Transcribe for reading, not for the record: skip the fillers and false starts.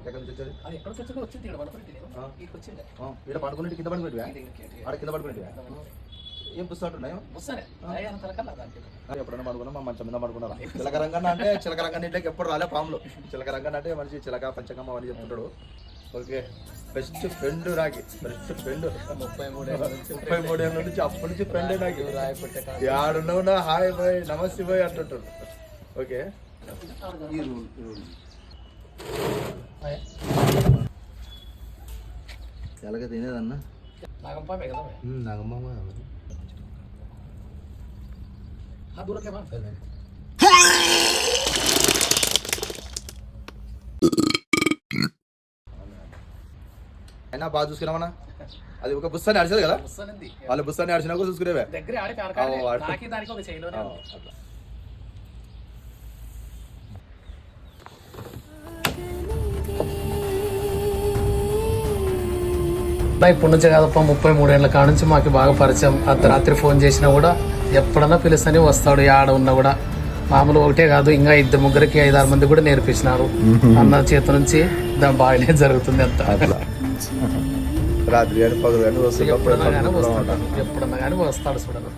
ఎక్కడి నుంచి వచ్చేది? అది ఎక్కడ వచ్చిందో వచ్చింది ఇక్కడ వచ్చింది ఇక్కడ పడుకునేటి కింద పడుకునేటివా? ఆడ కింద పడుకునేటివా? ఏం పుస్తకాలు ఉన్నాయో ఎప్పుడైనా పడుకున్నా మా మంచం మీద పడుకున్నారా? చిలకరంగన్న అంటే చిలకరంగన్న ఇంట్లోకి ఎప్పుడు రాలే పాములు. చిలకరంగన్న అంటే మనిషి చిలక పంచకమ్మ అని చెప్తుంటాడు. ఓకే, బెస్ట్ ఫ్రెండ్ నాకు, బెస్ట్ ఫ్రెండ్ 33 ఏళ్ళ నుంచి అప్పటి నుంచి ఫ్రెండ్ నాకు. ఆడున్నావు నా హాయ్ బాయ్ నమస్తే బాయ్ అంటుంటాడు. ఓకే, ఎలాగ తినేదన్నా నాగమ్మ అయినా బాగా చూసుకున్నామన్నా. అది ఒక బుస్సాన్ని అడిచేది కదా, వాళ్ళు బుస్సాన్ని అడిచినా కూడా చూసుకునేవే. ఇప్పటి నుంచి కాదప్ప 33 ఏళ్ళ కాడ నుంచి మాకు బాగా పరిచయం. అర్ధరాత్రి ఫోన్ చేసినా కూడా ఎప్పుడన్నా పిలుస్తూనే వస్తాడు. ఆడ ఉన్నా కూడా మామూలు ఒకటే కాదు, ఇంకా 2-3 5-6 మంది కూడా నేర్పించినారు. అన్న చేతి నుంచి దాని బాగానే జరుగుతుంది అంత. రాత్రి కానీ పగలు కానీ ఎప్పుడన్నా కానీ వస్తాడు చూడను.